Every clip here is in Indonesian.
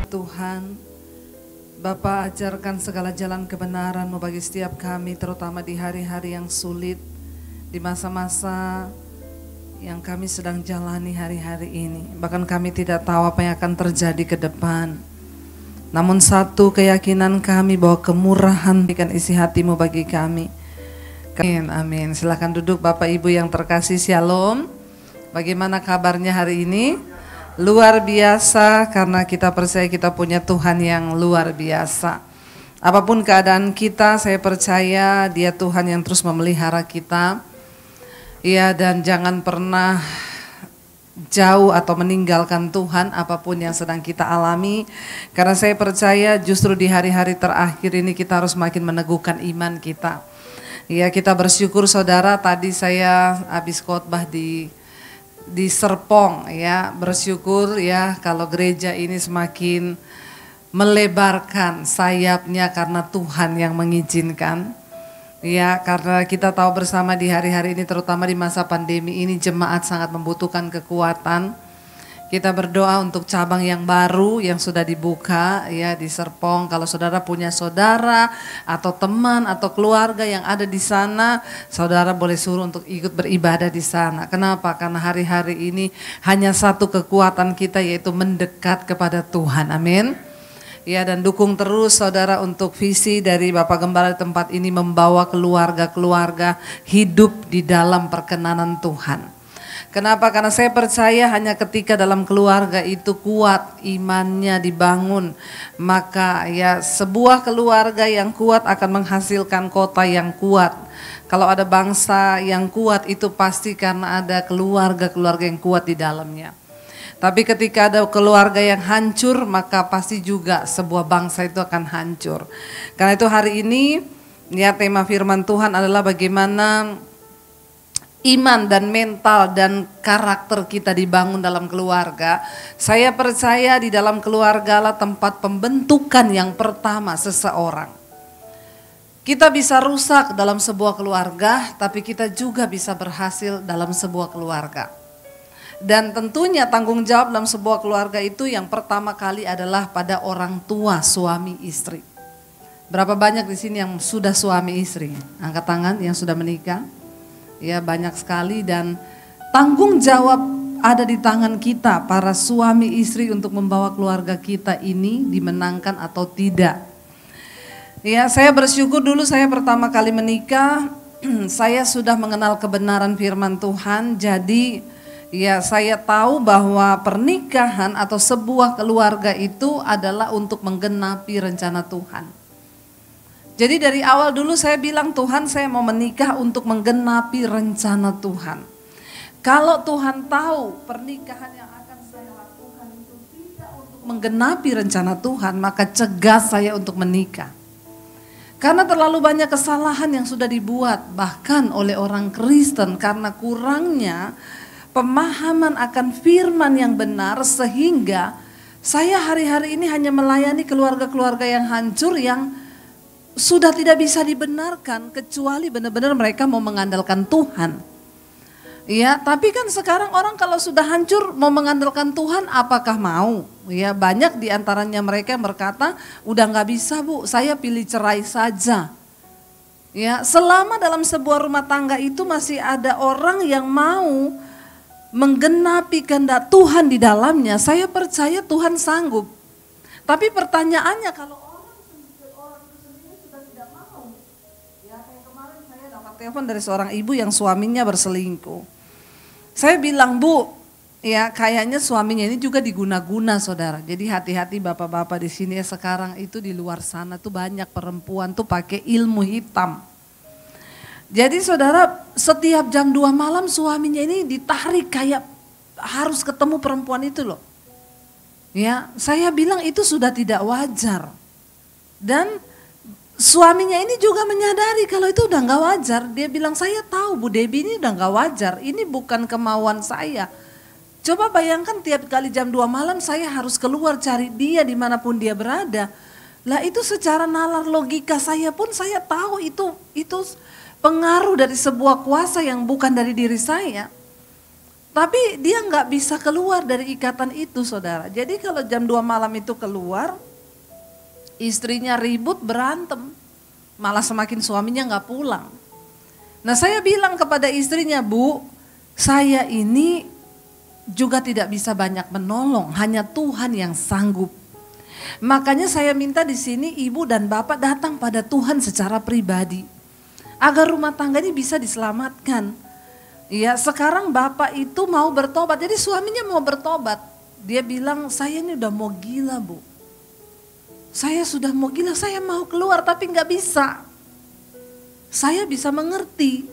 Tuhan, Bapa ajarkan segala jalan kebenaran-Mu bagi setiap kami, terutama di hari-hari yang sulit, di masa-masa yang kami sedang jalani hari-hari ini. Bahkan kami tidak tahu apa yang akan terjadi ke depan. Namun satu keyakinan kami bahwa kemurahan berikan isi hati-Mu bagi kami. Amin, amin. Silakan duduk Bapak Ibu yang terkasih, Shalom. Bagaimana kabarnya hari ini? Luar biasa, karena kita percaya kita punya Tuhan yang luar biasa. Apapun keadaan kita, saya percaya Dia Tuhan yang terus memelihara kita. Ya, dan jangan pernah jauh atau meninggalkan Tuhan apapun yang sedang kita alami. Karena saya percaya justru di hari-hari terakhir ini kita harus makin meneguhkan iman kita. Ya, kita bersyukur saudara, tadi saya habis khotbah di Serpong, ya, bersyukur ya kalau gereja ini semakin melebarkan sayapnya karena Tuhan yang mengizinkan. Ya, karena kita tahu bersama di hari-hari ini, terutama di masa pandemi ini, jemaat sangat membutuhkan kekuatan. Kita berdoa untuk cabang yang baru yang sudah dibuka ya di Serpong. Kalau saudara punya saudara atau teman atau keluarga yang ada di sana, saudara boleh suruh untuk ikut beribadah di sana. Kenapa? Karena hari-hari ini hanya satu kekuatan kita, yaitu mendekat kepada Tuhan. Amin. Ya, dan dukung terus saudara untuk visi dari Bapak Gembala di tempat ini, membawa keluarga-keluarga hidup di dalam perkenanan Tuhan. Kenapa? Karena saya percaya hanya ketika dalam keluarga itu kuat, imannya dibangun, maka ya sebuah keluarga yang kuat akan menghasilkan kota yang kuat. Kalau ada bangsa yang kuat itu pasti karena ada keluarga-keluarga yang kuat di dalamnya. Tapi ketika ada keluarga yang hancur, maka pasti juga sebuah bangsa itu akan hancur. Karena itu hari ini ya tema firman Tuhan adalah bagaimana iman dan mental dan karakter kita dibangun dalam keluarga. Saya percaya di dalam keluarga lah tempat pembentukan yang pertama seseorang. Kita bisa rusak dalam sebuah keluarga, tapi kita juga bisa berhasil dalam sebuah keluarga. Dan tentunya tanggung jawab dalam sebuah keluarga itu yang pertama kali adalah pada orang tua, suami istri. Berapa banyak di sini yang sudah suami istri? Angkat tangan yang sudah menikah. Ya, banyak sekali, dan tanggung jawab ada di tangan kita para suami istri untuk membawa keluarga kita ini dimenangkan atau tidak. Ya, saya bersyukur dulu saya pertama kali menikah, saya sudah mengenal kebenaran firman Tuhan. Jadi ya saya tahu bahwa pernikahan atau sebuah keluarga itu adalah untuk menggenapi rencana Tuhan. Jadi dari awal dulu saya bilang, Tuhan, saya mau menikah untuk menggenapi rencana Tuhan. Kalau Tuhan tahu pernikahan yang akan saya lakukan itu tidak untuk menggenapi rencana Tuhan, maka cegah saya untuk menikah. Karena terlalu banyak kesalahan yang sudah dibuat bahkan oleh orang Kristen karena kurangnya pemahaman akan firman yang benar, sehingga saya hari-hari ini hanya melayani keluarga-keluarga yang hancur, yang sudah tidak bisa dibenarkan kecuali benar-benar mereka mau mengandalkan Tuhan. Ya, tapi kan sekarang orang kalau sudah hancur mau mengandalkan Tuhan, apakah mau? Ya, banyak di antaranya mereka yang berkata, udah nggak bisa Bu, saya pilih cerai saja. Ya, selama dalam sebuah rumah tangga itu masih ada orang yang mau menggenapi kehendak Tuhan di dalamnya, saya percaya Tuhan sanggup. Tapi pertanyaannya kalau telepon dari seorang ibu yang suaminya berselingkuh. Saya bilang, Bu, ya kayaknya suaminya ini juga diguna-guna saudara. Jadi hati-hati bapak-bapak di sini ya, sekarang itu di luar sana tuh banyak perempuan tuh pakai ilmu hitam. Jadi saudara, setiap jam 2 malam suaminya ini ditarik kayak harus ketemu perempuan itu loh. Ya, saya bilang itu sudah tidak wajar. Dan suaminya ini juga menyadari kalau itu udah gak wajar. Dia bilang, saya tahu Bu Debbie ini udah gak wajar, ini bukan kemauan saya. Coba bayangkan tiap kali jam 2 malam saya harus keluar cari dia dimanapun dia berada. Lah itu secara nalar logika saya pun saya tahu itu pengaruh dari sebuah kuasa yang bukan dari diri saya. Tapi dia nggak bisa keluar dari ikatan itu, saudara. Jadi kalau jam 2 malam itu keluar, istrinya ribut, berantem. Malah semakin suaminya nggak pulang. Nah saya bilang kepada istrinya, Bu, saya ini juga tidak bisa banyak menolong, hanya Tuhan yang sanggup. Makanya saya minta di sini ibu dan bapak datang pada Tuhan secara pribadi, agar rumah tangga ini bisa diselamatkan. Ya sekarang bapak itu mau bertobat, jadi suaminya mau bertobat. Dia bilang, saya ini udah mau gila, Bu. Saya sudah mau gila, saya mau keluar tapi nggak bisa. Saya bisa mengerti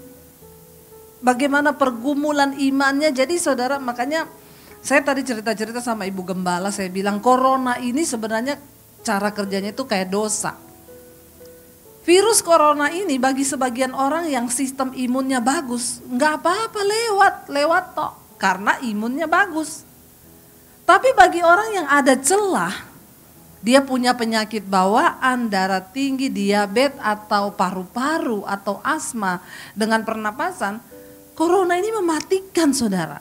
bagaimana pergumulan imannya. Jadi saudara, makanya saya tadi cerita-cerita sama Ibu Gembala, saya bilang corona ini sebenarnya cara kerjanya itu kayak dosa. Virus corona ini bagi sebagian orang yang sistem imunnya bagus, nggak apa-apa, lewat tok, karena imunnya bagus. Tapi bagi orang yang ada celah, dia punya penyakit bawaan, darah tinggi, diabetes atau paru-paru atau asma dengan pernapasan, corona ini mematikan, saudara.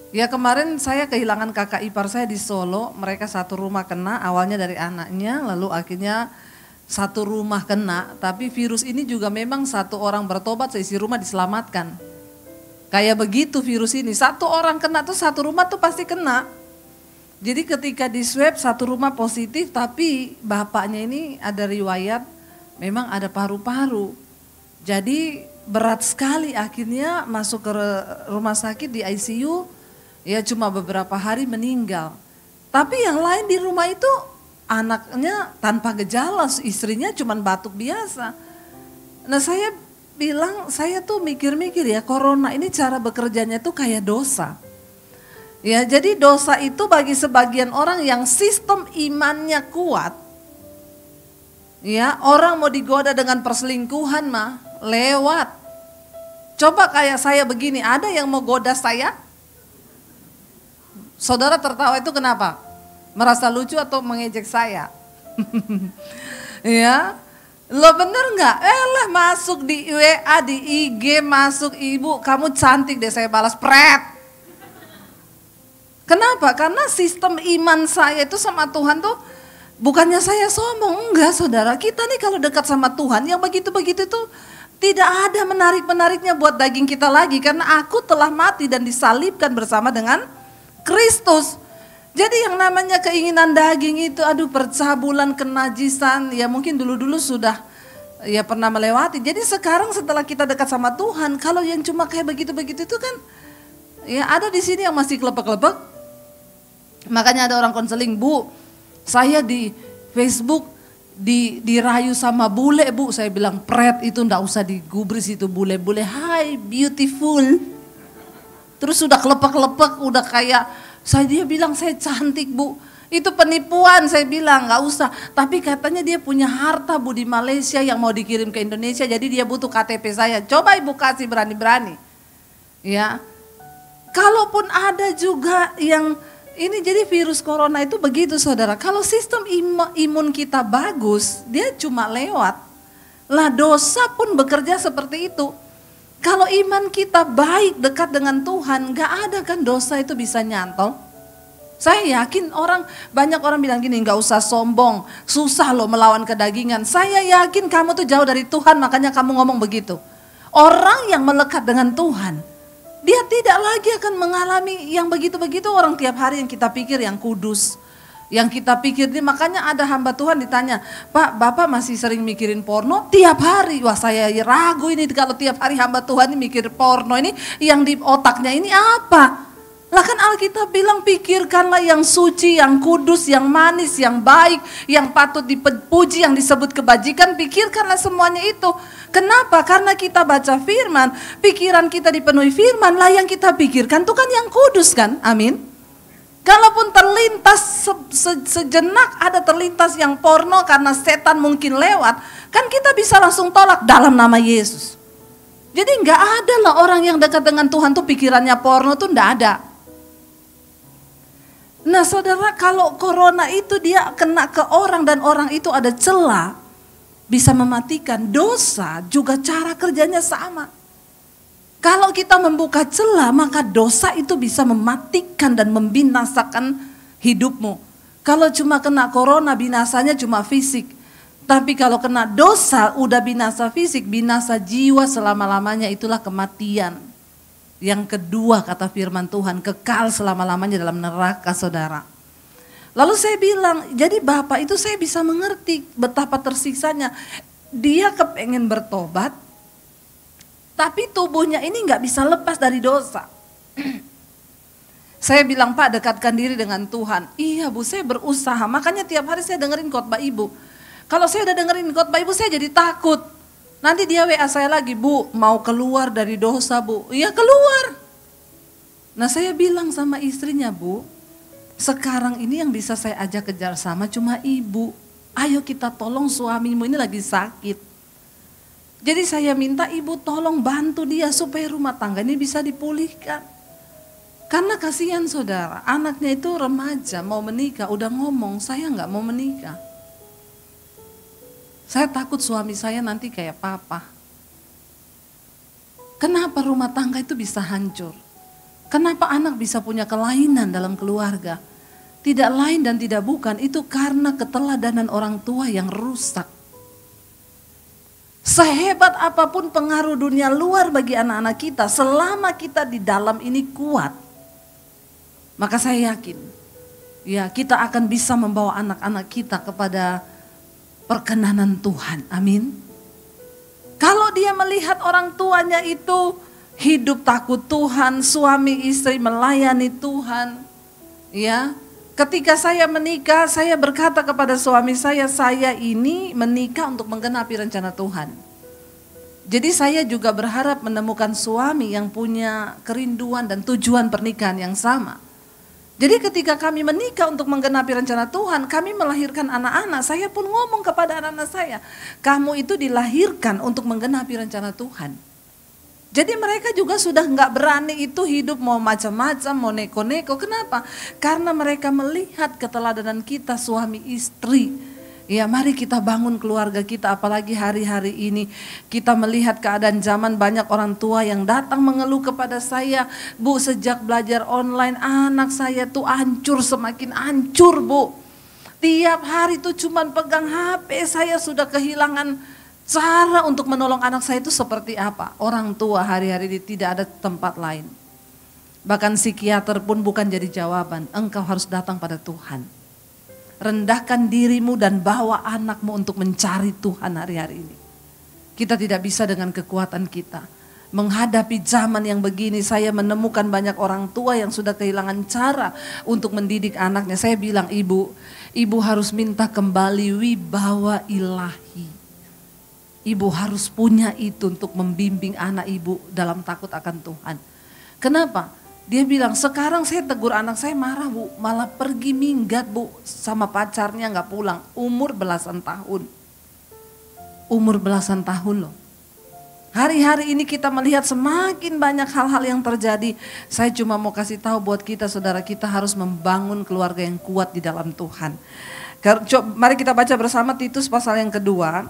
Ya kemarin saya kehilangan kakak ipar saya di Solo, mereka satu rumah kena, awalnya dari anaknya, lalu akhirnya satu rumah kena, tapi virus ini juga memang satu orang bertobat, seisi rumah diselamatkan. Kayak begitu virus ini, satu orang kena tuh satu rumah tuh pasti kena. Jadi ketika di swab satu rumah positif, tapi bapaknya ini ada riwayat memang ada paru-paru. Jadi berat sekali, akhirnya masuk ke rumah sakit di ICU, ya cuma beberapa hari meninggal. Tapi yang lain di rumah itu anaknya tanpa gejala, istrinya cuma batuk biasa. Nah saya bilang, saya tuh mikir-mikir ya, corona ini cara bekerjanya tuh kayak dosa. Ya, jadi dosa itu bagi sebagian orang yang sistem imannya kuat, ya orang mau digoda dengan perselingkuhan mah lewat. Coba kayak saya begini, ada yang mau goda saya? Saudara tertawa itu kenapa? Merasa lucu atau mengejek saya? Ya, lo bener nggak? Lah masuk di WA, di IG, masuk ibu, kamu cantik deh, saya balas pret. Kenapa? Karena sistem iman saya itu sama Tuhan tuh bukannya saya sombong, enggak saudara. Kita nih kalau dekat sama Tuhan yang begitu-begitu tuh tidak ada menarik-menariknya buat daging kita lagi. Karena aku telah mati dan disalibkan bersama dengan Kristus. Jadi yang namanya keinginan daging itu, aduh percabulan, kenajisan, ya mungkin dulu-dulu sudah ya pernah melewati. Jadi sekarang setelah kita dekat sama Tuhan, kalau yang cuma kayak begitu-begitu itu kan ya ada di sini yang masih kelepek-kelepek. Makanya ada orang konseling, Bu, saya di Facebook dirayu sama bule, Bu. Saya bilang, pret itu ndak usah digubris itu bule-bule. Hai beautiful. Terus sudah kelepek-kelepek, udah kayak, dia bilang saya cantik, Bu. Itu penipuan, saya bilang nggak usah. Tapi katanya dia punya harta, Bu, di Malaysia yang mau dikirim ke Indonesia. Jadi dia butuh KTP saya. Coba Ibu kasih berani-berani. Ya, kalaupun ada juga yang ini, jadi virus corona itu begitu saudara, kalau sistem imun kita bagus, dia cuma lewat. Lah dosa pun bekerja seperti itu. Kalau iman kita baik, dekat dengan Tuhan, gak ada kan dosa itu bisa nyantol. Saya yakin banyak orang bilang gini, gak usah sombong, susah loh melawan kedagingan. Saya yakin kamu tuh jauh dari Tuhan, makanya kamu ngomong begitu. Orang yang melekat dengan Tuhan, dia tidak lagi akan mengalami yang begitu-begitu. Orang tiap hari yang kita pikir yang kudus, yang kita pikir ini, makanya ada hamba Tuhan ditanya, Pak, Bapak masih sering mikirin porno tiap hari? Wah saya ragu ini kalau tiap hari hamba Tuhan ini mikir porno ini, yang di otaknya ini apa? Lah kan Alkitab bilang pikirkanlah yang suci, yang kudus, yang manis, yang baik, yang patut dipuji, yang disebut kebajikan, pikirkanlah semuanya itu. Kenapa? Karena kita baca firman, pikiran kita dipenuhi firman, lah yang kita pikirkan itu kan yang kudus kan, amin. Kalaupun terlintas sejenak ada terlintas yang porno karena setan mungkin lewat, kan kita bisa langsung tolak dalam nama Yesus. Jadi nggak ada lah orang yang dekat dengan Tuhan tuh pikirannya porno tuh nggak ada. Nah saudara, kalau corona itu dia kena ke orang dan orang itu ada celah, bisa mematikan. Dosa juga cara kerjanya sama. Kalau kita membuka celah, maka dosa itu bisa mematikan dan membinasakan hidupmu. Kalau cuma kena corona, binasanya cuma fisik. Tapi kalau kena dosa, udah binasa fisik, binasa jiwa selama-lamanya, itulah kematian. Yang kedua kata firman Tuhan, kekal selama-lamanya dalam neraka, saudara. Lalu saya bilang, jadi Bapak itu saya bisa mengerti betapa tersiksanya. Dia kepengen bertobat, tapi tubuhnya ini nggak bisa lepas dari dosa. Saya bilang, Pak, dekatkan diri dengan Tuhan. Iya Bu, saya berusaha. Makanya tiap hari saya dengerin khotbah Ibu. Kalau saya udah dengerin khotbah Ibu, saya jadi takut. Nanti dia WA saya lagi, Bu, mau keluar dari dosa Bu. Iya keluar. Nah saya bilang sama istrinya, Bu, sekarang ini yang bisa saya ajak kerja sama cuma Ibu. Ayo kita tolong suamimu ini lagi sakit. Jadi saya minta Ibu tolong bantu dia supaya rumah tangga ini bisa dipulihkan. Karena kasihan saudara, anaknya itu remaja mau menikah, udah ngomong saya nggak mau menikah. Saya takut suami saya nanti kayak papa. Kenapa rumah tangga itu bisa hancur? Kenapa anak bisa punya kelainan dalam keluarga? Tidak lain dan tidak bukan, itu karena keteladanan orang tua yang rusak. Sehebat apapun pengaruh dunia luar bagi anak-anak kita, selama kita di dalam ini kuat, maka saya yakin, ya kita akan bisa membawa anak-anak kita kepada perkenanan Tuhan. Amin. Kalau dia melihat orang tuanya itu hidup takut Tuhan, suami istri melayani Tuhan, ya. Ketika saya menikah, saya berkata kepada suami saya ini menikah untuk menggenapi rencana Tuhan. Jadi saya juga berharap menemukan suami yang punya kerinduan dan tujuan pernikahan yang sama. Jadi ketika kami menikah untuk menggenapi rencana Tuhan, kami melahirkan anak-anak, saya pun ngomong kepada anak-anak saya, kamu itu dilahirkan untuk menggenapi rencana Tuhan. Jadi mereka juga sudah nggak berani itu hidup mau macam-macam, mau neko-neko. Kenapa? Karena mereka melihat keteladanan kita suami istri. Ya mari kita bangun keluarga kita, apalagi hari-hari ini kita melihat keadaan zaman banyak orang tua yang datang mengeluh kepada saya, Bu, sejak belajar online anak saya tuh hancur, semakin hancur Bu. Tiap hari tuh cuman pegang HP, saya sudah kehilangan cara untuk menolong anak saya itu seperti apa? Orang tua hari-hari ini tidak ada tempat lain. Bahkan psikiater pun bukan jadi jawaban. Engkau harus datang pada Tuhan. Rendahkan dirimu dan bawa anakmu untuk mencari Tuhan hari-hari ini. Kita tidak bisa dengan kekuatan kita. Menghadapi zaman yang begini, saya menemukan banyak orang tua yang sudah kehilangan cara untuk mendidik anaknya. Saya bilang, ibu harus minta kembali wibawa ilahi. Ibu harus punya itu untuk membimbing anak ibu dalam takut akan Tuhan. Kenapa? Dia bilang, sekarang saya tegur anak saya marah Bu, malah pergi minggat Bu sama pacarnya nggak pulang. Umur belasan tahun. Umur belasan tahun loh. Hari-hari ini kita melihat semakin banyak hal-hal yang terjadi. Saya cuma mau kasih tahu buat kita, saudara, kita harus membangun keluarga yang kuat di dalam Tuhan. Mari kita baca bersama Titus pasal yang kedua.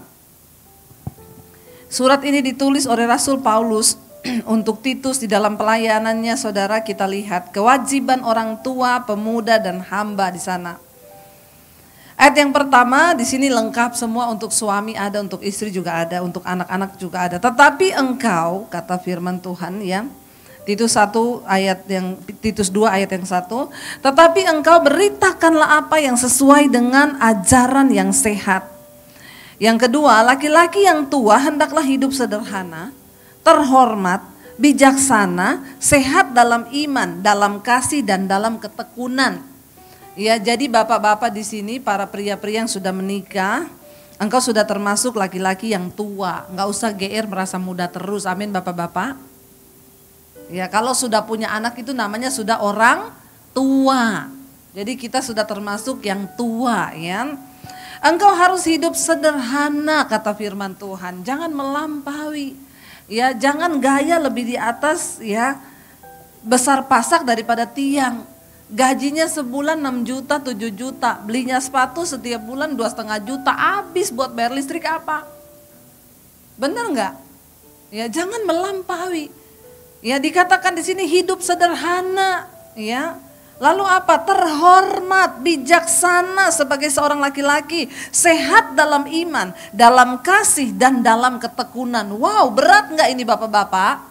Surat ini ditulis oleh Rasul Paulus untuk Titus di dalam pelayanannya. Saudara, kita lihat kewajiban orang tua, pemuda dan hamba di sana. Ayat yang pertama di sini lengkap semua, untuk suami ada, untuk istri juga ada, untuk anak-anak juga ada. Tetapi engkau, kata firman Tuhan ya, Titus 2 ayat yang 1, tetapi engkau beritakanlah apa yang sesuai dengan ajaran yang sehat. Yang kedua, laki-laki yang tua hendaklah hidup sederhana, terhormat, bijaksana, sehat dalam iman, dalam kasih dan dalam ketekunan. Ya, jadi bapak-bapak di sini, para pria-pria yang sudah menikah, engkau sudah termasuk laki-laki yang tua. Enggak usah GR merasa muda terus. Amin bapak-bapak. Ya, kalau sudah punya anak itu namanya sudah orang tua. Jadi kita sudah termasuk yang tua ya. Engkau harus hidup sederhana, kata firman Tuhan. Jangan melampaui. Ya, jangan gaya lebih di atas ya. Besar pasak daripada tiang. Gajinya sebulan 6 juta, 7 juta. Belinya sepatu setiap bulan 2,5 juta. Habis buat bayar listrik apa? Bener enggak? Ya, jangan melampaui. Ya, dikatakan di sini hidup sederhana, ya. Lalu apa? Terhormat, bijaksana sebagai seorang laki-laki, sehat dalam iman, dalam kasih dan dalam ketekunan. Wow, berat nggak ini Bapak-bapak?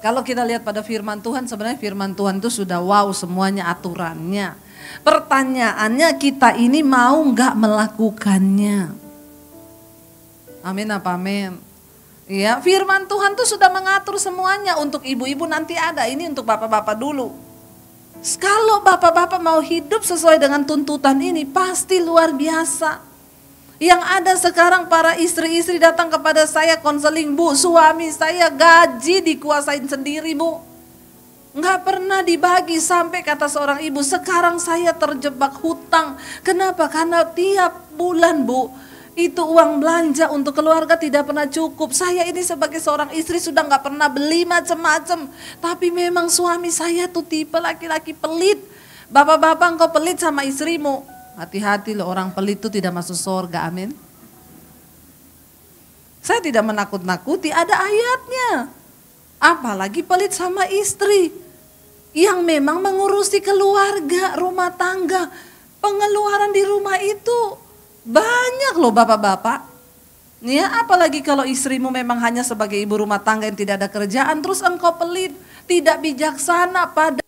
Kalau kita lihat pada firman Tuhan, sebenarnya firman Tuhan itu sudah wow semuanya aturannya. Pertanyaannya kita ini mau nggak melakukannya? Amin apa amin? Ya, firman Tuhan tuh sudah mengatur semuanya. Untuk ibu-ibu nanti ada, ini untuk bapak-bapak dulu. Kalau bapak-bapak mau hidup sesuai dengan tuntutan ini, pasti luar biasa. Yang ada sekarang para istri-istri datang kepada saya konseling, Bu, suami saya gaji dikuasain sendiri, Bu. Nggak pernah dibagi, sampai kata seorang ibu, sekarang saya terjebak hutang. Kenapa? Karena tiap bulan, Bu, itu uang belanja untuk keluarga tidak pernah cukup. Saya ini sebagai seorang istri sudah nggak pernah beli macam-macam. Tapi memang suami saya tuh tipe laki-laki pelit. Bapak-bapak engkau pelit sama istrimu. Hati-hati loh, orang pelit itu tidak masuk surga, amin. Saya tidak menakut-nakuti, ada ayatnya. Apalagi pelit sama istri. Yang memang mengurusi keluarga, rumah tangga. Pengeluaran di rumah itu banyak loh bapak-bapak. Ya, apalagi kalau istrimu memang hanya sebagai ibu rumah tangga yang tidak ada kerjaan, terus engkau pelit, tidak bijaksana pada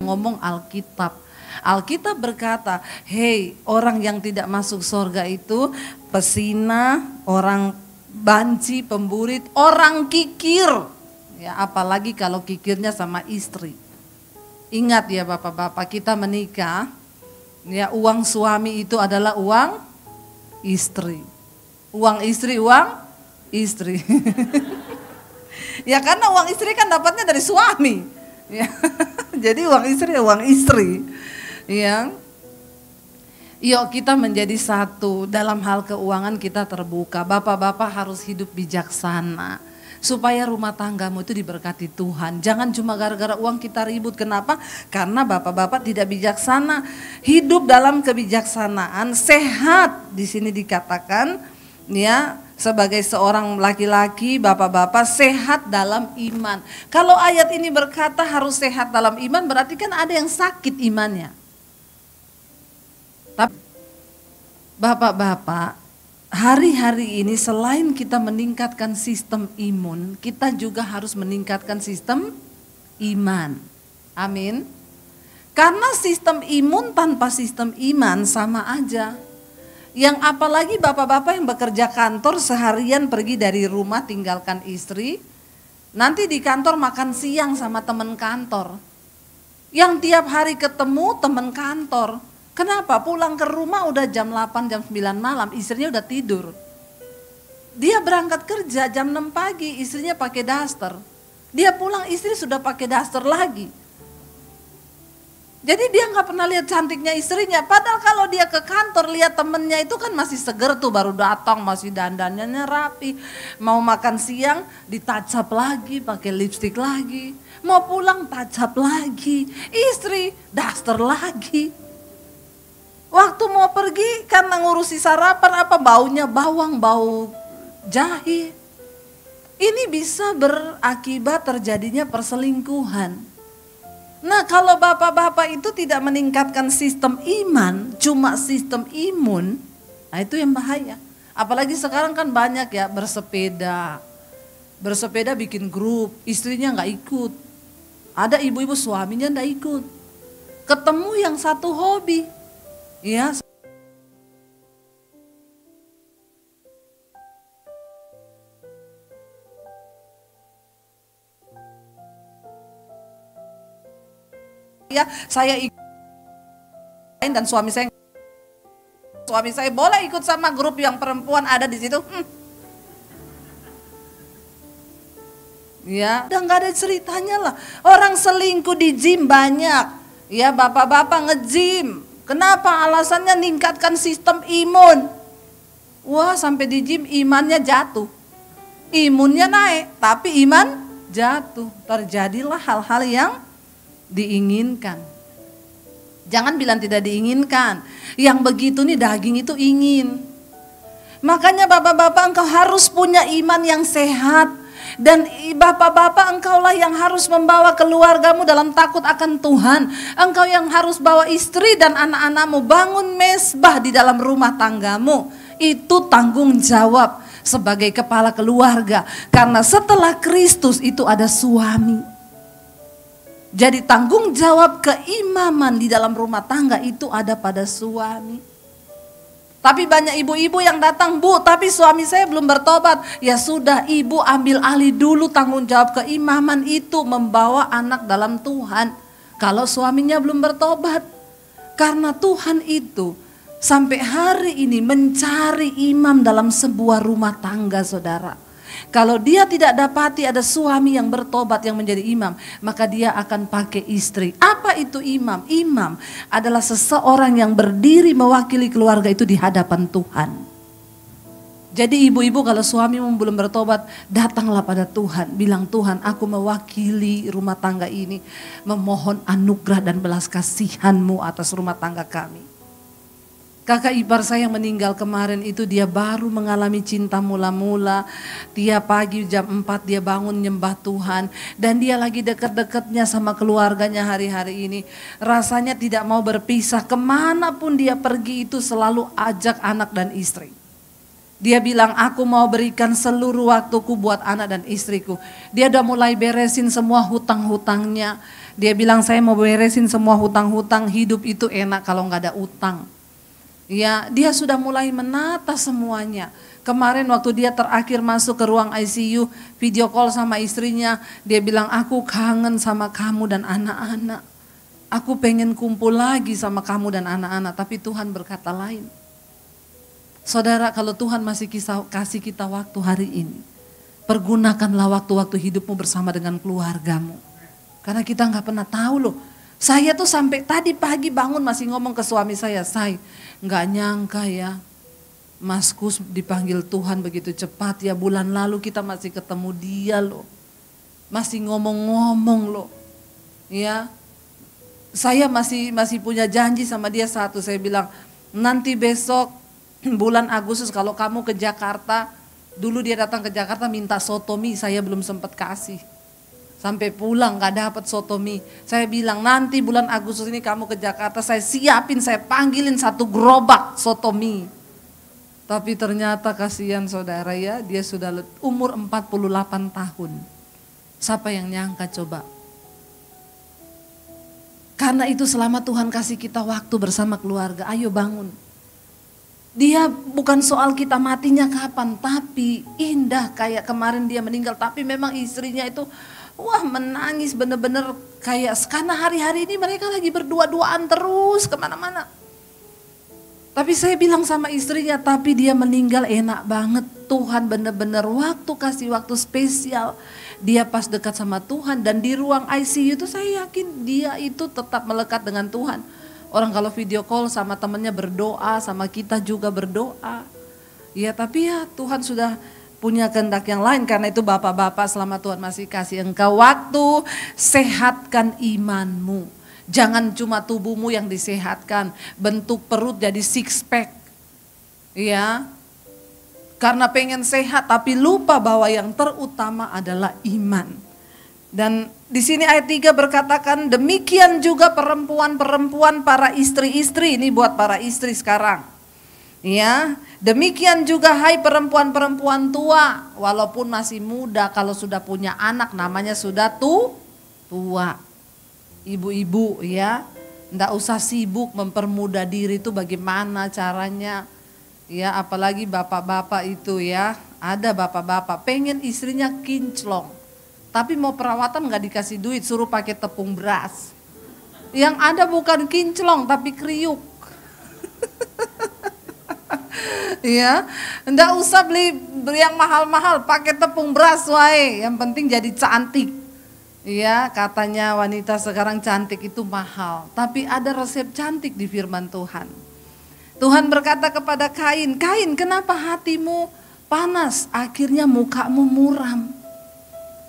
ngomong Alkitab. Alkitab berkata, hei orang yang tidak masuk surga itu pesina, orang banci, pemburit, orang kikir. Ya, apalagi kalau kikirnya sama istri. Ingat ya bapak-bapak, kita menikah, ya uang suami itu adalah uang istri. Uang istri, uang istri. Ya karena uang istri kan dapatnya dari suami. Ya. Jadi uang istri. Ya. Yuk kita menjadi satu dalam hal keuangan, kita terbuka. Bapak-bapak harus hidup bijaksana supaya rumah tanggamu itu diberkati Tuhan. Jangan cuma gara-gara uang kita ribut. Kenapa? Karena bapak-bapak tidak bijaksana. Hidup dalam kebijaksanaan, sehat di sini dikatakan, ya, sebagai seorang laki-laki, bapak-bapak sehat dalam iman. Kalau ayat ini berkata harus sehat dalam iman, berarti kan ada yang sakit imannya. Tapi bapak-bapak, hari-hari ini selain kita meningkatkan sistem imun, kita juga harus meningkatkan sistem iman. Amin. Karena sistem imun tanpa sistem iman sama aja. Yang apalagi bapak-bapak yang bekerja kantor seharian pergi dari rumah tinggalkan istri, nanti di kantor makan siang sama teman kantor. Yang tiap hari ketemu teman kantor. Kenapa? Pulang ke rumah udah jam 8, jam 9 malam, istrinya udah tidur. Dia berangkat kerja jam 6 pagi, istrinya pakai daster. Dia pulang, istri sudah pakai daster lagi. Jadi dia nggak pernah lihat cantiknya istrinya. Padahal kalau dia ke kantor lihat temennya itu kan masih seger tuh, baru datang masih dandannya rapi. Mau makan siang ditacap lagi, pakai lipstik lagi. Mau pulang tacap lagi. Istri daster lagi. Waktu mau pergi karena ngurusi sarapan apa baunya bawang, bau jahe. Ini bisa berakibat terjadinya perselingkuhan. Nah kalau bapak-bapak itu tidak meningkatkan sistem iman, cuma sistem imun, nah itu yang bahaya. Apalagi sekarang kan banyak ya bersepeda bikin grup, istrinya nggak ikut. Ada ibu-ibu suaminya nggak ikut. Ketemu yang satu hobi, ya. Ya, saya ikut dan suami saya boleh ikut sama grup yang perempuan ada di situ. Ya, udah nggak ada ceritanya lah. Orang selingkuh di gym banyak. Ya, bapak-bapak nge-gym. Kenapa? Alasannya ningkatkan sistem imun. Wah, sampai di gym imannya jatuh. Imunnya naik, tapi iman jatuh. Terjadilah hal-hal yang diinginkan. Jangan bilang tidak diinginkan. Yang begitu nih daging itu ingin. Makanya bapak-bapak engkau harus punya iman yang sehat. Dan bapak-bapak engkaulah yang harus membawa keluargamu dalam takut akan Tuhan. Engkau yang harus bawa istri dan anak-anakmu bangun mesbah di dalam rumah tanggamu. Itu tanggung jawab sebagai kepala keluarga. Karena setelah Kristus itu ada suami. Jadi tanggung jawab keimaman di dalam rumah tangga itu ada pada suami. Tapi banyak ibu-ibu yang datang, Bu, tapi suami saya belum bertobat. Ya sudah, ibu ambil alih dulu tanggung jawab keimaman itu, membawa anak dalam Tuhan. Kalau suaminya belum bertobat. Karena Tuhan itu sampai hari ini mencari imam dalam sebuah rumah tangga, saudara. Kalau dia tidak dapati ada suami yang bertobat yang menjadi imam, maka dia akan pakai istri. Apa itu imam? Imam adalah seseorang yang berdiri mewakili keluarga itu di hadapan Tuhan. Jadi ibu-ibu kalau suamimu belum bertobat, datanglah pada Tuhan. Bilang, Tuhan, aku mewakili rumah tangga ini, memohon anugerah dan belas kasihan-Mu atas rumah tangga kami. Kakak ipar saya yang meninggal kemarin itu dia baru mengalami cinta mula-mula. Tiap pagi jam 4 dia bangun nyembah Tuhan. Dan dia lagi dekat-dekatnya sama keluarganya hari-hari ini. Rasanya tidak mau berpisah. Kemanapun dia pergi itu selalu ajak anak dan istri. Dia bilang, aku mau berikan seluruh waktuku buat anak dan istriku. Dia udah mulai beresin semua hutang-hutangnya. Dia bilang, saya mau beresin semua hutang-hutang. Hidup itu enak kalau gak ada utang. Ya, dia sudah mulai menata semuanya. Kemarin waktu dia terakhir masuk ke ruang ICU, video call sama istrinya, dia bilang, aku kangen sama kamu dan anak-anak. Aku pengen kumpul lagi sama kamu dan anak-anak, tapi Tuhan berkata lain. Saudara, kalau Tuhan masih kasih kita waktu hari ini, pergunakanlah waktu-waktu hidupmu bersama dengan keluargamu. Karena kita gak pernah tahu loh. Saya tuh sampai tadi pagi bangun masih ngomong ke suami saya, nggak nyangka ya Mas Kus dipanggil Tuhan begitu cepat ya, bulan lalu kita masih ketemu dia loh. Masih ngomong-ngomong loh. Ya. Saya masih punya janji sama dia satu, saya bilang nanti besok bulan Agustus kalau kamu ke Jakarta, dulu dia datang ke Jakarta minta sotomi, saya belum sempat kasih. Sampai pulang gak dapat sotomi. Saya bilang nanti bulan Agustus ini kamu ke Jakarta, saya siapin, saya panggilin satu gerobak sotomi. Tapi ternyata kasihan saudara ya, dia sudah umur 48 tahun. Siapa yang nyangka coba? Karena itu selama Tuhan kasih kita waktu bersama keluarga, ayo bangun. Dia bukan soal kita matinya kapan, tapi indah kayak kemarin dia meninggal. Tapi memang istrinya itu wah menangis bener-bener kayak, karena hari-hari ini mereka lagi berdua-duaan terus kemana-mana. Tapi saya bilang sama istrinya, tapi dia meninggal enak banget. Tuhan bener-bener kasih waktu spesial. Dia pas dekat sama Tuhan dan di ruang ICU itu saya yakin dia itu tetap melekat dengan Tuhan. Orang kalau video call sama temannya berdoa, sama kita juga berdoa. Ya tapi ya Tuhan sudah punya kehendak yang lain. Karena itu bapak-bapak selama Tuhan masih kasih engkau waktu, sehatkan imanmu. Jangan cuma tubuhmu yang disehatkan, bentuk perut jadi six pack. Ya. Karena pengen sehat tapi lupa bahwa yang terutama adalah iman. Dan di sini ayat 3 berkatakan, demikian juga perempuan-perempuan para istri-istri, ini buat para istri sekarang. Ya, demikian juga hai perempuan-perempuan tua, walaupun masih muda, kalau sudah punya anak namanya sudah tua. Ibu-ibu ya, enggak usah sibuk mempermudah diri itu bagaimana caranya. Ya, apalagi bapak-bapak itu ya, ada bapak-bapak pengen istrinya kinclong. Tapi mau perawatan enggak dikasih duit, suruh pakai tepung beras. Yang ada bukan kinclong tapi kriuk. Ya, ndak usah beli yang mahal-mahal, pakai tepung beras wae, yang penting jadi cantik. Iya, katanya wanita sekarang cantik itu mahal, tapi ada resep cantik di firman Tuhan. Tuhan berkata kepada Kain, Kain, kenapa hatimu panas, akhirnya mukamu muram?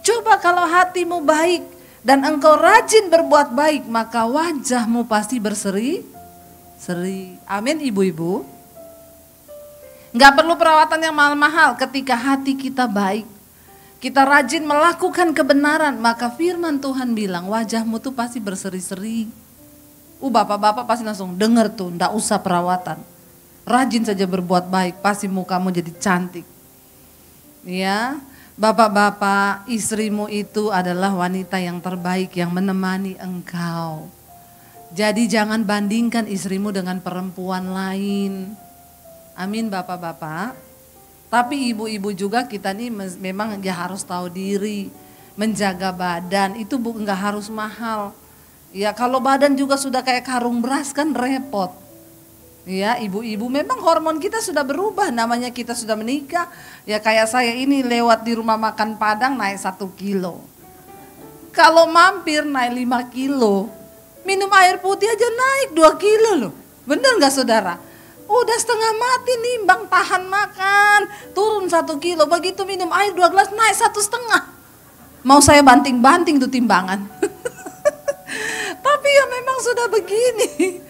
Coba kalau hatimu baik dan engkau rajin berbuat baik, maka wajahmu pasti berseri-seri. Amin, ibu-ibu. Nggak perlu perawatan yang mahal-mahal. Ketika hati kita baik, kita rajin melakukan kebenaran, maka firman Tuhan bilang wajahmu tuh pasti berseri-seri. Bapak-bapak pasti langsung dengar tuh, nggak usah perawatan. Rajin saja berbuat baik, pasti mukamu jadi cantik. Ya, bapak-bapak, istrimu itu adalah wanita yang terbaik yang menemani engkau. Jadi jangan bandingkan istrimu dengan perempuan lain. Amin, bapak-bapak. Tapi ibu-ibu juga kita nih memang ya harus tahu diri. Menjaga badan itu nggak harus mahal. Ya kalau badan juga sudah kayak karung beras kan repot. Ya ibu-ibu memang hormon kita sudah berubah, namanya kita sudah menikah. Ya kayak saya ini lewat di rumah makan Padang naik 1 kilo. Kalau mampir naik 5 kilo. Minum air putih aja naik 2 kilo loh. Bener gak saudara? Udah setengah mati nimbang tahan makan. Turun 1 kilo, begitu minum air 2 gelas naik 1,5. Mau saya banting-banting tuh timbangan. Tapi ya memang sudah begini.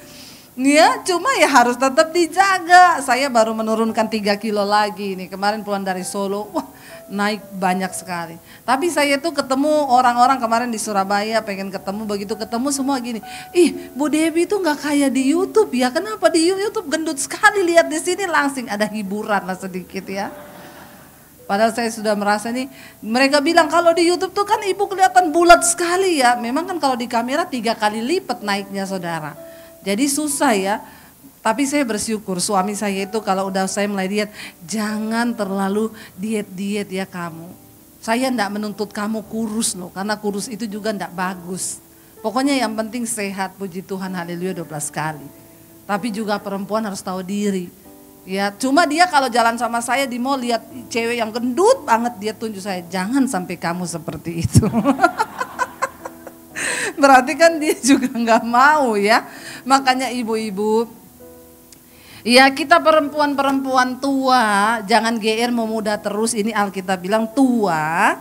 Ya, cuma ya harus tetap dijaga. Saya baru menurunkan 3 kilo lagi nih. Kemarin pulang dari Solo, wah naik banyak sekali. Tapi saya tuh ketemu orang-orang kemarin di Surabaya, pengen ketemu, begitu ketemu semua gini. Ih, Bu Debbie tuh nggak kayak di YouTube ya. Kenapa di YouTube gendut sekali, lihat di sini langsing ada hiburan lah sedikit ya. Padahal saya sudah merasa nih, mereka bilang kalau di YouTube tuh kan ibu kelihatan bulat sekali ya. Memang kan kalau di kamera 3 kali lipat naiknya saudara. Jadi susah ya, tapi saya bersyukur suami saya itu kalau udah saya mulai diet, jangan terlalu diet-diet ya kamu. Saya enggak menuntut kamu kurus loh, karena kurus itu juga enggak bagus. Pokoknya yang penting sehat, puji Tuhan, haleluya 12 kali. Tapi juga perempuan harus tahu diri. Ya, cuma dia kalau jalan sama saya di mall lihat cewek yang gendut banget, dia tunjuk saya, jangan sampai kamu seperti itu. Berarti kan dia juga nggak mau ya. Makanya ibu-ibu, ya kita perempuan-perempuan tua, jangan GR memuda terus, ini Alkitab bilang tua.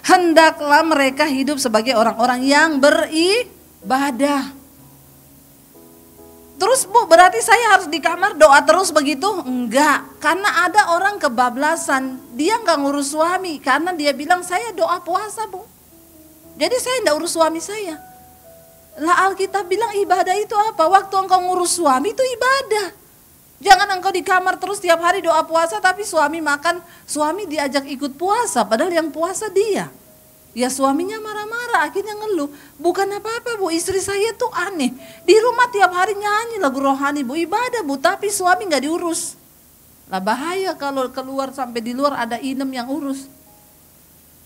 Hendaklah mereka hidup sebagai orang-orang yang beribadah. Terus Bu, berarti saya harus di kamar doa terus begitu? Enggak, karena ada orang kebablasan, dia nggak ngurus suami, karena dia bilang saya doa puasa Bu. Jadi saya enggak urus suami saya. Lah Alkitab bilang ibadah itu apa? Waktu engkau ngurus suami itu ibadah. Jangan engkau di kamar terus tiap hari doa puasa tapi suami makan, suami diajak ikut puasa padahal yang puasa dia. Ya suaminya marah-marah akhirnya ngeluh. Bukan apa-apa Bu, istri saya tuh aneh. Di rumah tiap hari nyanyi lagu rohani Bu, ibadah Bu, tapi suami gak diurus. Lah bahaya kalau keluar sampai di luar ada inem yang urus.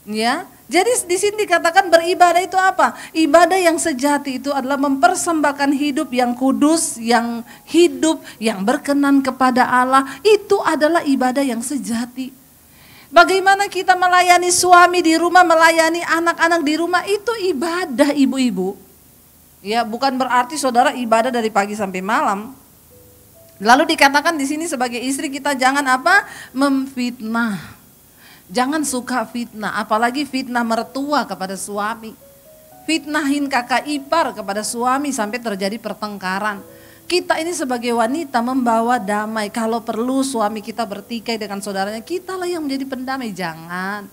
Ya, jadi di sini dikatakan beribadah itu apa? Ibadah yang sejati itu adalah mempersembahkan hidup yang kudus, yang hidup, yang berkenan kepada Allah. Itu adalah ibadah yang sejati. Bagaimana kita melayani suami di rumah, melayani anak-anak di rumah, itu ibadah ibu-ibu. Ya, bukan berarti saudara ibadah dari pagi sampai malam. Lalu dikatakan di sini sebagai istri kita jangan apa? Memfitnah. Jangan suka fitnah, apalagi fitnah mertua kepada suami. Fitnahin kakak ipar kepada suami sampai terjadi pertengkaran. Kita ini sebagai wanita membawa damai. Kalau perlu suami kita bertikai dengan saudaranya, kita lah yang menjadi pendamai. Jangan.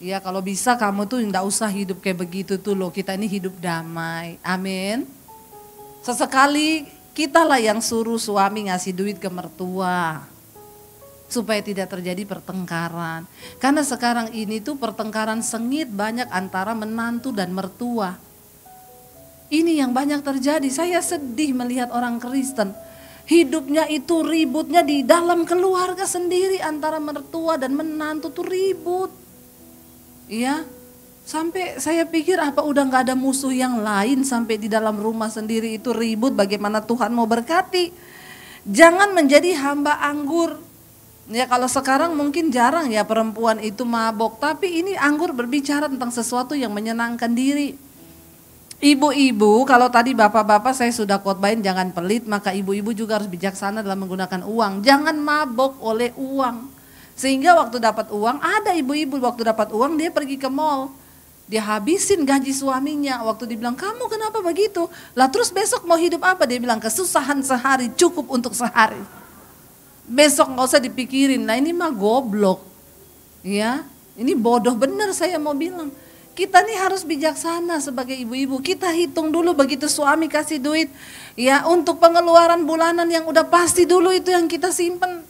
Ya kalau bisa kamu tuh enggak usah hidup kayak begitu tuh loh. Kita ini hidup damai. Amin. Sesekali kita lah yang suruh suami ngasih duit ke mertua. Supaya tidak terjadi pertengkaran. Karena sekarang ini tuh pertengkaran sengit banyak antara menantu dan mertua. Ini yang banyak terjadi. Saya sedih melihat orang Kristen. Hidupnya itu ributnya di dalam keluarga sendiri antara mertua dan menantu tuh ribut. Ya, sampai saya pikir apa udah gak ada musuh yang lain sampai di dalam rumah sendiri itu ribut, bagaimana Tuhan mau berkati. Jangan menjadi hamba anggur. Ya kalau sekarang mungkin jarang ya perempuan itu mabok, tapi ini anggur berbicara tentang sesuatu yang menyenangkan diri. Ibu-ibu, kalau tadi bapak-bapak saya sudah khotbahin jangan pelit, maka ibu-ibu juga harus bijaksana dalam menggunakan uang. Jangan mabok oleh uang. Sehingga waktu dapat uang, ada ibu-ibu waktu dapat uang dia pergi ke mall. Dia habisin gaji suaminya. Waktu dibilang, kamu kenapa begitu? Lah terus besok mau hidup apa? Dia bilang, kesusahan sehari cukup untuk sehari. Besok nggak usah dipikirin. Nah ini mah goblok. Ya, ini bodoh bener saya mau bilang. Kita nih harus bijaksana sebagai ibu-ibu. Kita hitung dulu begitu suami kasih duit. Ya untuk pengeluaran bulanan yang udah pasti dulu itu yang kita simpen.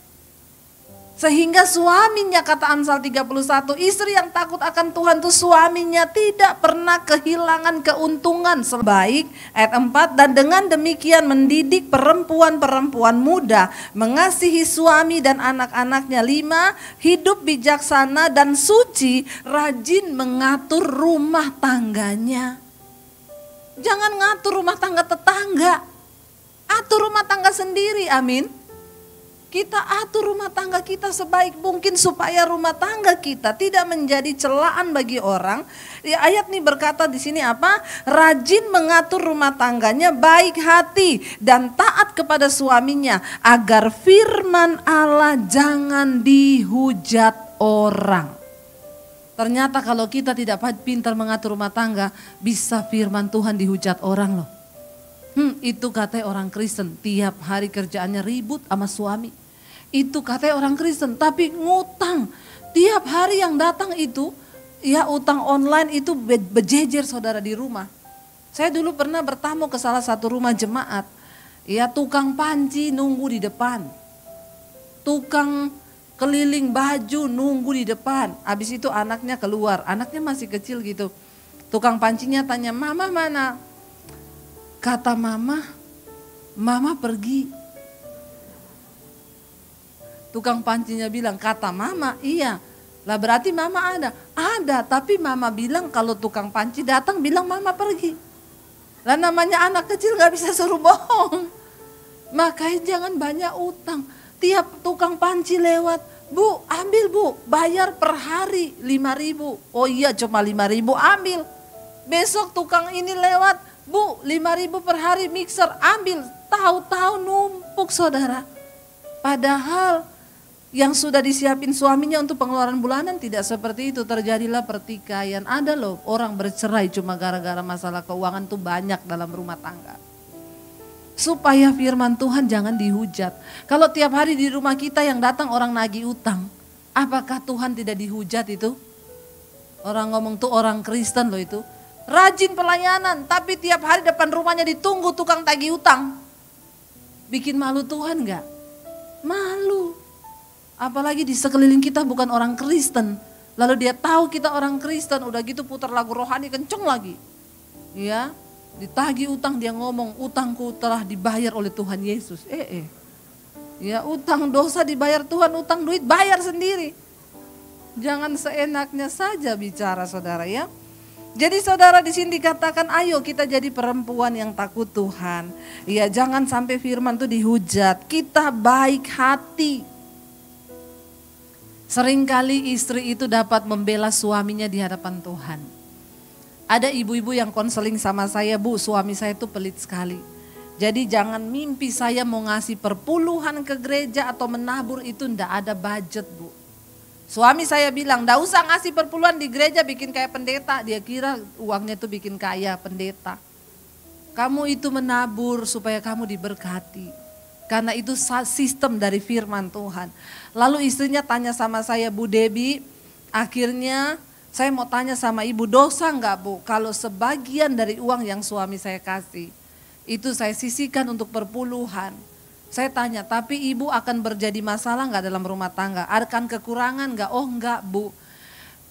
Sehingga suaminya, kata Amsal 31, istri yang takut akan Tuhan tuh suaminya tidak pernah kehilangan keuntungan. Sebaik ayat 4, dan dengan demikian mendidik perempuan-perempuan muda mengasihi suami dan anak-anaknya. 5, hidup bijaksana dan suci, rajin mengatur rumah tangganya. Jangan ngatur rumah tangga tetangga, atur rumah tangga sendiri, amin. Kita atur rumah tangga kita sebaik mungkin supaya rumah tangga kita tidak menjadi celaan bagi orang. Ya, ayat ini berkata di sini apa? Rajin mengatur rumah tangganya, baik hati dan taat kepada suaminya, agar firman Allah jangan dihujat orang. Ternyata kalau kita tidak pintar mengatur rumah tangga, bisa firman Tuhan dihujat orang loh. Itu katanya orang Kristen, tiap hari kerjaannya ribut sama suami. Itu katanya orang Kristen, tapi ngutang. Tiap hari yang datang itu, ya utang online itu bejejer saudara di rumah. Saya dulu pernah bertamu ke salah satu rumah jemaat. Ya tukang panci nunggu di depan. Tukang keliling baju nunggu di depan. Habis itu anaknya keluar, anaknya masih kecil gitu. Tukang pancinya tanya, mama mana? Kata mama pergi. Tukang pancinya bilang, kata mama, iya. Lah berarti mama ada? Ada, tapi mama bilang kalau tukang panci datang bilang mama pergi. Lah namanya anak kecil gak bisa suruh bohong. Makanya jangan banyak utang. Tiap tukang panci lewat, bu ambil bu, bayar per hari 5.000. Oh iya cuma 5.000, ambil. Besok tukang ini lewat, bu 5.000 per hari mixer, ambil. Tahu-tahu numpuk saudara. Padahal yang sudah disiapin suaminya untuk pengeluaran bulanan tidak seperti itu. Terjadilah pertikaian. Ada loh orang bercerai cuma gara-gara masalah keuangan tuh banyak dalam rumah tangga. Supaya firman Tuhan jangan dihujat. Kalau tiap hari di rumah kita yang datang orang nagih utang, apakah Tuhan tidak dihujat itu? Orang ngomong tuh orang Kristen loh itu. Rajin pelayanan, tapi tiap hari depan rumahnya ditunggu tukang tagih utang. Bikin malu Tuhan gak? Malu. Apalagi di sekeliling kita bukan orang Kristen. Lalu dia tahu kita orang Kristen, udah gitu putar lagu rohani kenceng lagi. Ya, ditagih utang dia ngomong, utangku telah dibayar oleh Tuhan Yesus. Ya utang dosa dibayar Tuhan, utang duit bayar sendiri. Jangan seenaknya saja bicara saudara ya. Jadi saudara di sini dikatakan ayo kita jadi perempuan yang takut Tuhan. Ya jangan sampai firman itu dihujat. Kita baik hati. Seringkali istri itu dapat membela suaminya di hadapan Tuhan. Ada ibu-ibu yang konseling sama saya, bu suami saya itu pelit sekali. Jadi jangan mimpi saya mau ngasih perpuluhan ke gereja atau menabur itu ndak ada budget bu. Suami saya bilang ndak usah ngasih perpuluhan di gereja bikin kayak pendeta. Dia kira uangnya itu bikin kaya pendeta. Kamu itu menabur supaya kamu diberkati. Karena itu sistem dari firman Tuhan. Lalu istrinya tanya sama saya, Bu Debbie, akhirnya saya mau tanya sama ibu, dosa enggak bu kalau sebagian dari uang yang suami saya kasih, itu saya sisihkan untuk perpuluhan. Saya tanya, tapi ibu akan berjadi masalah enggak dalam rumah tangga? Akan kekurangan enggak? Oh enggak bu.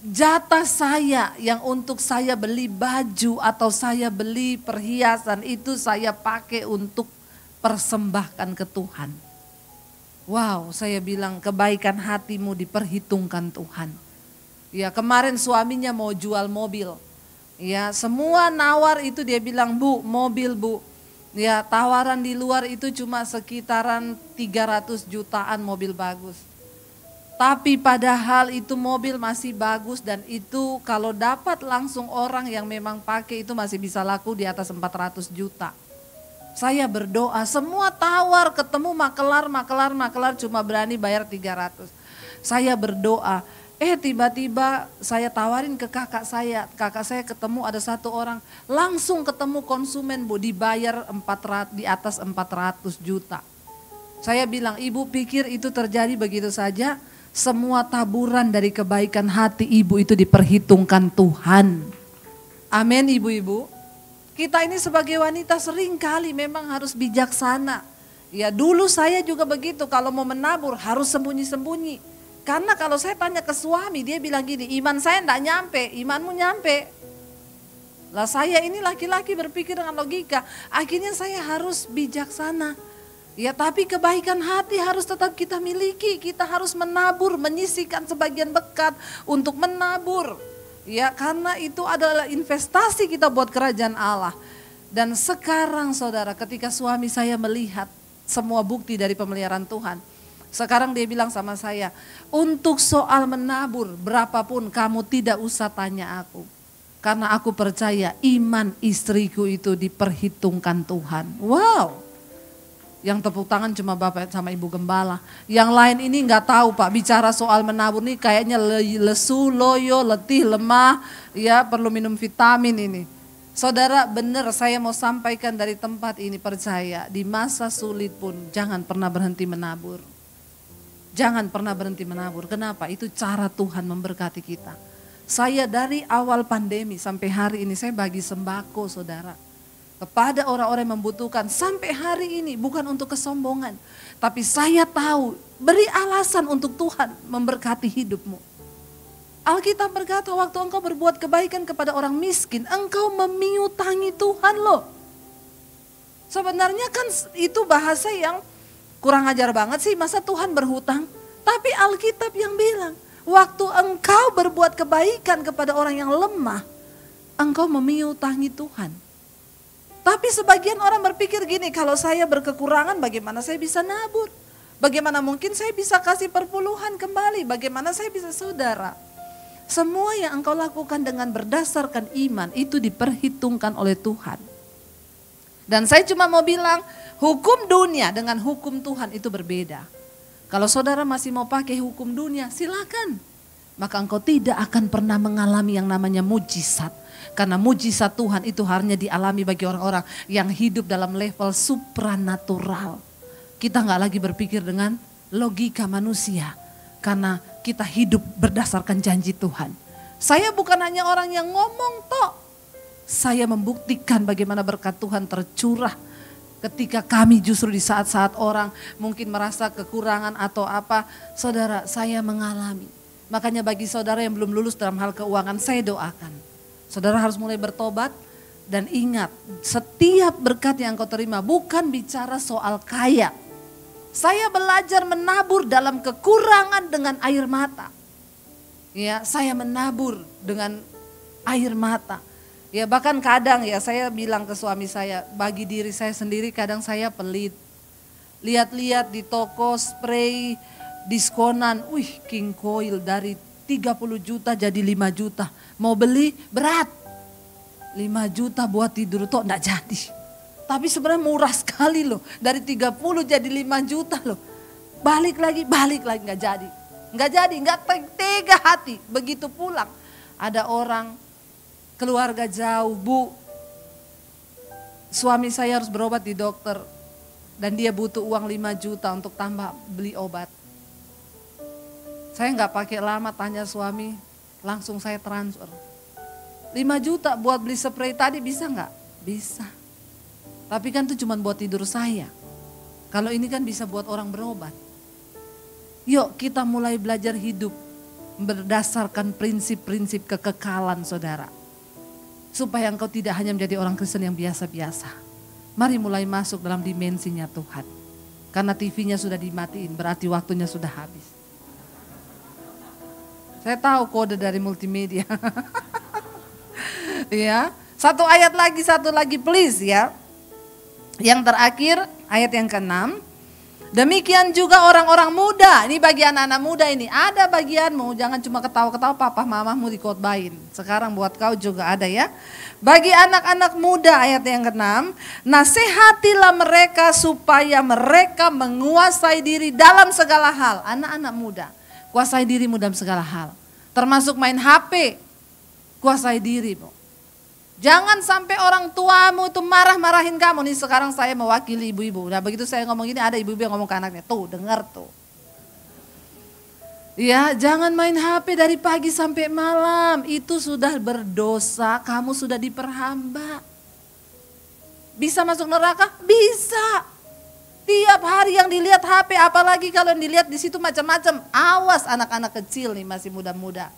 Jatah saya yang untuk saya beli baju atau saya beli perhiasan itu saya pakai untuk persembahkan ke Tuhan. Wow, saya bilang kebaikan hatimu diperhitungkan Tuhan. Ya kemarin suaminya mau jual mobil. Ya semua nawar itu dia bilang bu mobil bu. Ya tawaran di luar itu cuma sekitaran 300 jutaan mobil bagus. Tapi padahal itu mobil masih bagus dan itu kalau dapat langsung orang yang memang pakai itu masih bisa laku di atas 400 juta. Saya berdoa, semua tawar ketemu makelar cuma berani bayar 300. Saya berdoa, tiba-tiba saya tawarin ke kakak saya ketemu ada satu orang, langsung ketemu konsumen Bu, dibayar 400, di atas 400 juta. Saya bilang, ibu pikir itu terjadi begitu saja? Semua taburan dari kebaikan hati ibu itu diperhitungkan Tuhan. Amin ibu-ibu. Kita ini sebagai wanita sering kali memang harus bijaksana. Ya dulu saya juga begitu, kalau mau menabur harus sembunyi-sembunyi. Karena kalau saya tanya ke suami, dia bilang gini, iman saya enggak nyampe, imanmu nyampe. Lah saya ini laki-laki berpikir dengan logika, akhirnya saya harus bijaksana. Ya tapi kebaikan hati harus tetap kita miliki, kita harus menabur, menyisihkan sebagian bekat untuk menabur. Ya karena itu adalah investasi kita buat kerajaan Allah. Dan sekarang saudara ketika suami saya melihat semua bukti dari pemeliharaan Tuhan. Sekarang dia bilang sama saya, untuk soal menabur berapapun kamu tidak usah tanya aku. Karena aku percaya iman istriku itu diperhitungkan Tuhan. Wow. Yang tepuk tangan cuma Bapak sama Ibu Gembala. Yang lain ini nggak tahu Pak, bicara soal menabur nih kayaknya lesu, loyo, letih, lemah, ya perlu minum vitamin ini. Saudara benar saya mau sampaikan dari tempat ini, percaya di masa sulit pun jangan pernah berhenti menabur. Jangan pernah berhenti menabur. Kenapa? Itu cara Tuhan memberkati kita. Saya dari awal pandemi sampai hari ini saya bagi sembako saudara. Kepada orang-orang yang membutuhkan sampai hari ini, bukan untuk kesombongan. Tapi saya tahu beri alasan untuk Tuhan memberkati hidupmu. Alkitab berkata waktu engkau berbuat kebaikan kepada orang miskin, engkau memiutangi Tuhan loh. Sebenarnya kan itu bahasa yang kurang ajar banget sih, masa Tuhan berhutang. Tapi Alkitab yang bilang, waktu engkau berbuat kebaikan kepada orang yang lemah, engkau memiutangi Tuhan. Tapi sebagian orang berpikir gini, kalau saya berkekurangan bagaimana saya bisa nabur? Bagaimana mungkin saya bisa kasih perpuluhan kembali? Bagaimana saya bisa saudara? Semua yang engkau lakukan dengan berdasarkan iman itu diperhitungkan oleh Tuhan. Dan saya cuma mau bilang, hukum dunia dengan hukum Tuhan itu berbeda. Kalau saudara masih mau pakai hukum dunia, silakan. Maka engkau tidak akan pernah mengalami yang namanya mujizat. Karena mujizat Tuhan itu hanya dialami bagi orang-orang yang hidup dalam level supranatural. Kita nggak lagi berpikir dengan logika manusia. Karena kita hidup berdasarkan janji Tuhan. Saya bukan hanya orang yang ngomong tok. Saya membuktikan bagaimana berkat Tuhan tercurah. Ketika kami justru di saat-saat orang mungkin merasa kekurangan atau apa. Saudara, saya mengalami. Makanya bagi saudara yang belum lulus dalam hal keuangan, saya doakan. Saudara harus mulai bertobat dan ingat setiap berkat yang kau terima bukan bicara soal kaya. Saya belajar menabur dalam kekurangan dengan air mata. Ya, saya menabur dengan air mata. Ya, bahkan kadang ya saya bilang ke suami saya, bagi diri saya sendiri kadang saya pelit. Lihat-lihat di toko spray diskonan, King Coil dari 30 juta jadi 5 juta. Mau beli berat. 5 juta buat tidur tuh enggak jadi. Tapi sebenarnya murah sekali loh. Dari 30 jadi 5 juta loh. Balik lagi enggak jadi. Enggak jadi, enggak tega hati. Begitu pulang ada orang keluarga jauh, Bu. Suami saya harus berobat di dokter. Dan dia butuh uang 5 juta untuk tambah beli obat. Saya enggak pakai lama tanya suami. Langsung saya transfer. 5 juta buat beli spray tadi bisa nggak? Bisa. Tapi kan itu cuma buat tidur saya. Kalau ini kan bisa buat orang berobat. Yuk kita mulai belajar hidup berdasarkan prinsip-prinsip kekekalan saudara. Supaya engkau tidak hanya menjadi orang Kristen yang biasa-biasa. Mari mulai masuk dalam dimensinya Tuhan. Karena TV-nya sudah dimatiin, berarti waktunya sudah habis. Saya tahu kode dari multimedia. Ya, satu lagi please ya. Yang terakhir ayat yang ke-6. Demikian juga orang-orang muda. Ini bagi anak-anak muda ini. Ada bagianmu, jangan cuma ketawa-ketawa papa mamamu dikotbahin. Sekarang buat kau juga ada ya. Bagi anak-anak muda ayat yang ke-6. Nasihatilah mereka supaya mereka menguasai diri dalam segala hal. Anak-anak muda, kuasai dirimu dalam segala hal. Termasuk main HP, kuasai dirimu. Jangan sampai orang tuamu itu marah-marahin kamu. Nih sekarang saya mewakili ibu-ibu. Nah begitu saya ngomong gini ada ibu-ibu yang ngomong ke anaknya. Tuh dengar tuh. Ya jangan main HP dari pagi sampai malam. Itu sudah berdosa. Kamu sudah diperhamba. Bisa masuk neraka? Bisa. Tiap hari yang dilihat HP. Apalagi kalau yang dilihat di situ macam-macam. Awas anak-anak kecil nih masih muda-muda.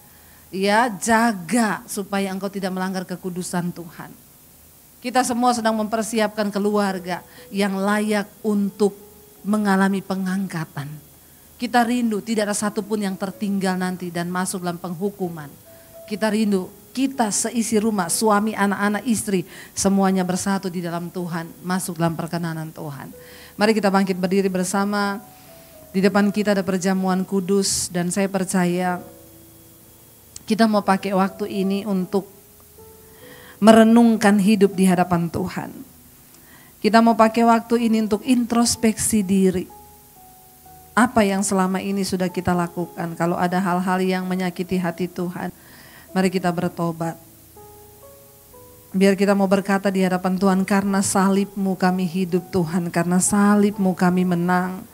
Ya jaga supaya engkau tidak melanggar kekudusan Tuhan. Kita semua sedang mempersiapkan keluarga yang layak untuk mengalami pengangkatan. Kita rindu tidak ada satupun yang tertinggal nanti dan masuk dalam penghukuman. Kita rindu kita seisi rumah, suami, anak-anak, istri, semuanya bersatu di dalam Tuhan, masuk dalam perkenanan Tuhan. Mari kita bangkit berdiri bersama. Di depan kita ada perjamuan kudus dan saya percaya kita mau pakai waktu ini untuk merenungkan hidup di hadapan Tuhan. Kita mau pakai waktu ini untuk introspeksi diri. Apa yang selama ini sudah kita lakukan? Kalau ada hal-hal yang menyakiti hati Tuhan, mari kita bertobat. Biar kita mau berkata di hadapan Tuhan, karena salib-Mu kami hidup Tuhan, karena salib-Mu kami menang.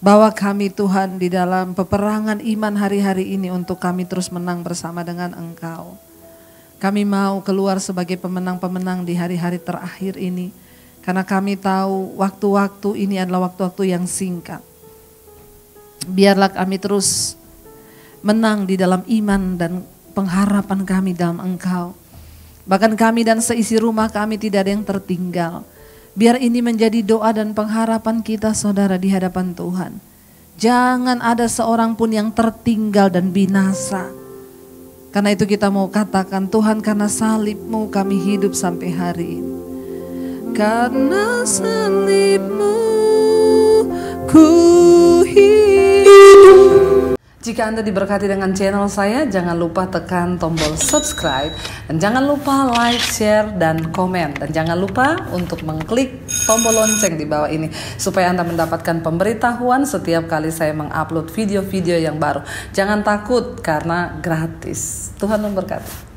Bawa kami Tuhan di dalam peperangan iman hari-hari ini untuk kami terus menang bersama dengan Engkau. Kami mau keluar sebagai pemenang-pemenang di hari-hari terakhir ini. Karena kami tahu waktu-waktu ini adalah waktu-waktu yang singkat. Biarlah kami terus menang di dalam iman dan pengharapan kami dalam Engkau. Bahkan kami dan seisi rumah kami tidak ada yang tertinggal. Biar ini menjadi doa dan pengharapan kita saudara di hadapan Tuhan. Jangan ada seorang pun yang tertinggal dan binasa. Karena itu kita mau katakan Tuhan karena salib-Mu kami hidup sampai hari ini. Karena salib-Mu ku hidup. Jika Anda diberkati dengan channel saya, jangan lupa tekan tombol subscribe. Dan jangan lupa like, share, dan komen. Dan jangan lupa untuk mengklik tombol lonceng di bawah ini. Supaya Anda mendapatkan pemberitahuan setiap kali saya mengupload video-video yang baru. Jangan takut karena gratis. Tuhan memberkati.